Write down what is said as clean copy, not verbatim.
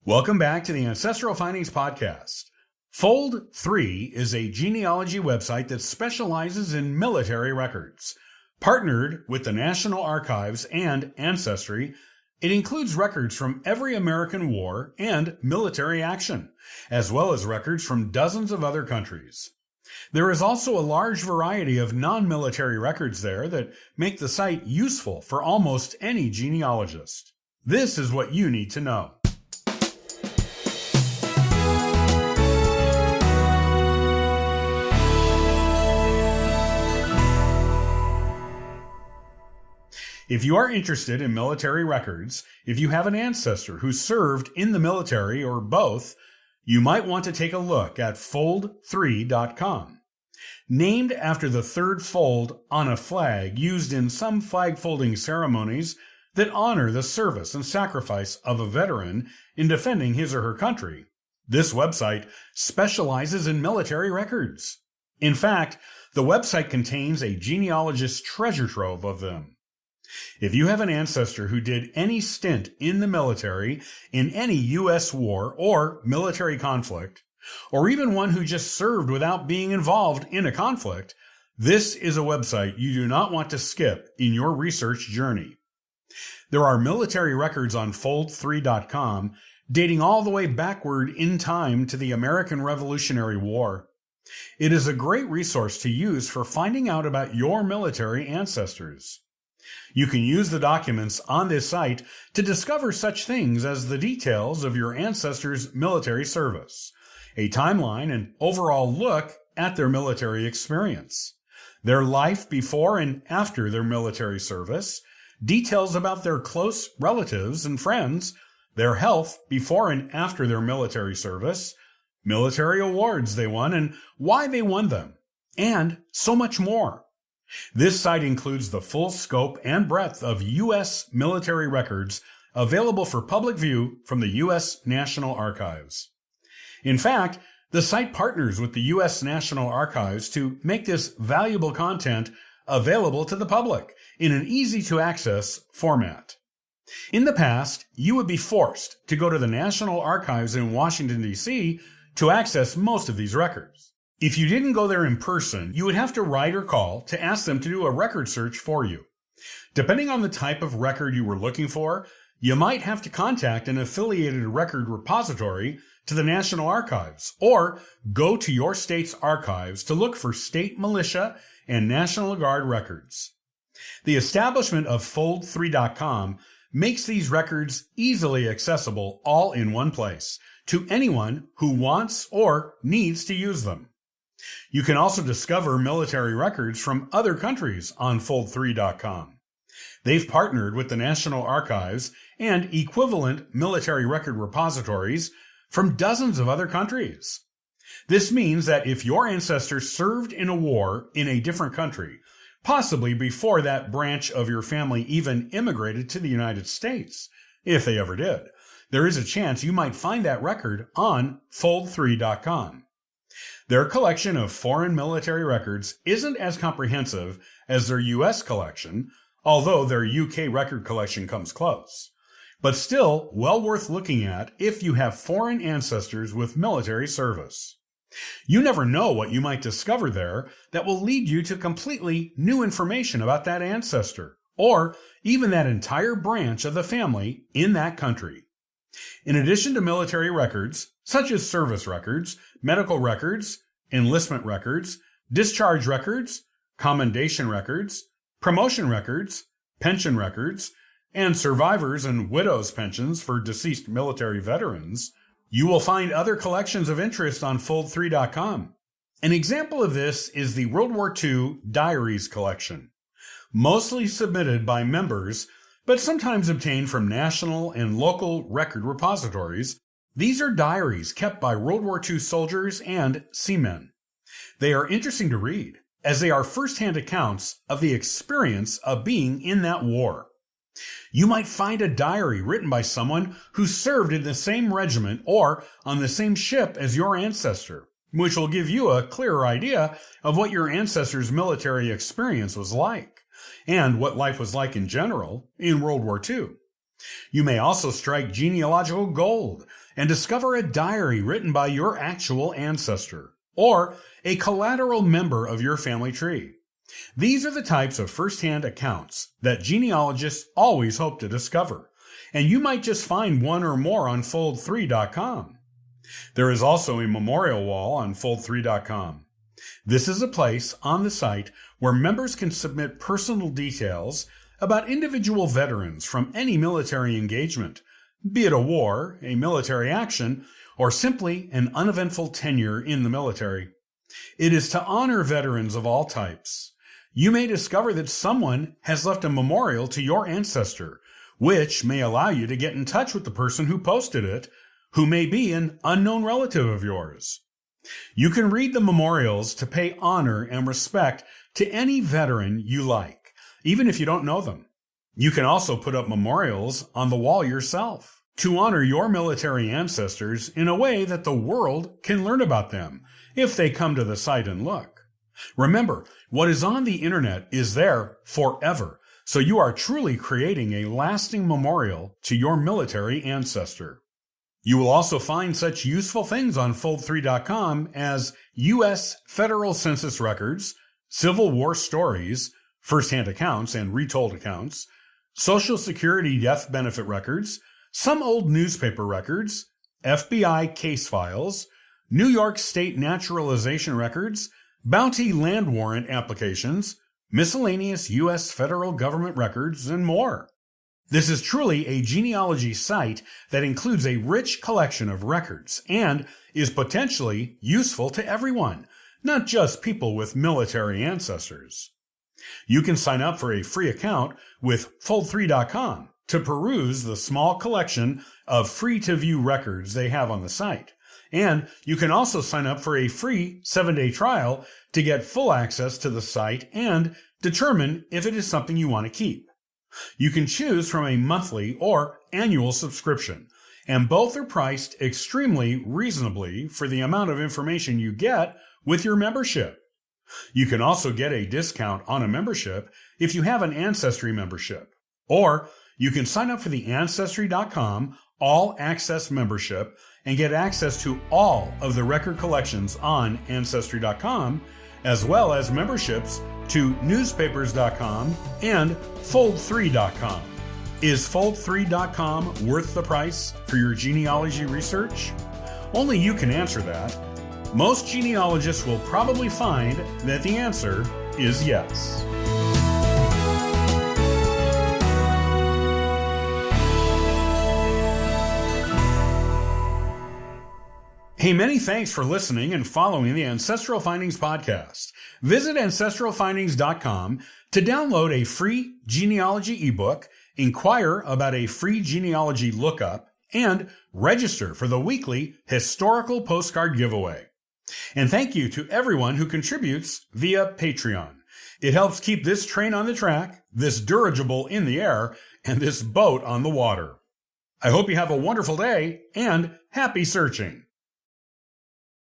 Welcome back to the Ancestral Findings Podcast. Fold 3 is a genealogy website that specializes in military records. Partnered with the National Archives and Ancestry, it includes records from every American war and military action, as well as records from dozens of other countries. There is also a large variety of non-military records there that make the site useful for almost any genealogist. This is what you need to know. If you are interested in military records, if you have an ancestor who served in the military or both, you might want to take a look at fold3.com. Named after the third fold on a flag used in some flag folding ceremonies that honor the service and sacrifice of a veteran in defending his or her country, this website specializes in military records. In fact, the website contains a genealogist's treasure trove of them. If you have an ancestor who did any stint in the military in any U.S. war or military conflict, or even one who just served without being involved in a conflict, this is a website you do not want to skip in your research journey. There are military records on fold3.com dating all the way backward in time to the American Revolutionary War. It is a great resource to use for finding out about your military ancestors. You can use the documents on this site to discover such things as the details of your ancestors' military service, a timeline and overall look at their military experience, their life before and after their military service, details about their close relatives and friends, their health before and after their military service, military awards they won and why they won them, and so much more. This site includes the full scope and breadth of U.S. military records available for public view from the U.S. National Archives. In fact, the site partners with the U.S. National Archives to make this valuable content available to the public in an easy-to-access format. In the past, you would be forced to go to the National Archives in Washington, D.C. to access most of these records. If you didn't go there in person, you would have to write or call to ask them to do a record search for you. Depending on the type of record you were looking for, you might have to contact an affiliated record repository to the National Archives, or go to your state's archives to look for state militia and National Guard records. The establishment of fold3.com makes these records easily accessible all in one place to anyone who wants or needs to use them. You can also discover military records from other countries on fold3.com. They've partnered with the National Archives and equivalent military record repositories from dozens of other countries. This means that if your ancestor served in a war in a different country, possibly before that branch of your family even immigrated to the United States, if they ever did, there is a chance you might find that record on fold3.com. Their collection of foreign military records isn't as comprehensive as their U.S. collection, although their UK record collection comes close, but still well worth looking at if you have foreign ancestors with military service. You never know what you might discover there that will lead you to completely new information about that ancestor, or even that entire branch of the family in that country. In addition to military records, such as service records, medical records, enlistment records, discharge records, commendation records, promotion records, pension records, and survivors' and widows' pensions for deceased military veterans, you will find other collections of interest on fold3.com. An example of this is the World War II Diaries collection, mostly submitted by members, but sometimes obtained from national and local record repositories. These are diaries kept by World War II soldiers and seamen. They are interesting to read, as they are first-hand accounts of the experience of being in that war. You might find a diary written by someone who served in the same regiment or on the same ship as your ancestor, which will give you a clearer idea of what your ancestor's military experience was like, and what life was like in general in World War II. You may also strike genealogical gold and discover a diary written by your actual ancestor, or a collateral member of your family tree. These are the types of first-hand accounts that genealogists always hope to discover, and you might just find one or more on fold3.com. There is also a memorial wall on fold3.com. This is a place on the site where members can submit personal details about individual veterans from any military engagement, be it a war, a military action, or simply an uneventful tenure in the military. It is to honor veterans of all types. You may discover that someone has left a memorial to your ancestor, which may allow you to get in touch with the person who posted it, who may be an unknown relative of yours. You can read the memorials to pay honor and respect to any veteran you like, even if you don't know them. You can also put up memorials on the wall yourself to honor your military ancestors in a way that the world can learn about them if they come to the site and look. Remember, what is on the internet is there forever, so you are truly creating a lasting memorial to your military ancestor. You will also find such useful things on fold3.com as U.S. Federal Census records, Civil War stories, first-hand accounts and retold accounts, Social Security death benefit records, some old newspaper records, FBI case files, New York State naturalization records, bounty land warrant applications, miscellaneous U.S. federal government records, and more. This is truly a genealogy site that includes a rich collection of records and is potentially useful to everyone, not just people with military ancestors. You can sign up for a free account with fold3.com to peruse the small collection of free-to-view records they have on the site. And you can also sign up for a free 7-day trial to get full access to the site and determine if it is something you want to keep. You can choose from a monthly or annual subscription, and both are priced extremely reasonably for the amount of information you get with your membership. You can also get a discount on a membership if you have an Ancestry membership, or you can sign up for the Ancestry.com All Access membership and get access to all of the record collections on Ancestry.com, as well as memberships to newspapers.com and fold3.com. Is fold3.com worth the price for your genealogy research? Only you can answer that. Most genealogists will probably find that the answer is yes. Hey, many thanks for listening and following the Ancestral Findings podcast. Visit ancestralfindings.com to download a free genealogy ebook, inquire about a free genealogy lookup, and register for the weekly historical postcard giveaway. And thank you to everyone who contributes via Patreon. It helps keep this train on the track, this dirigible in the air, and this boat on the water. I hope you have a wonderful day and happy searching.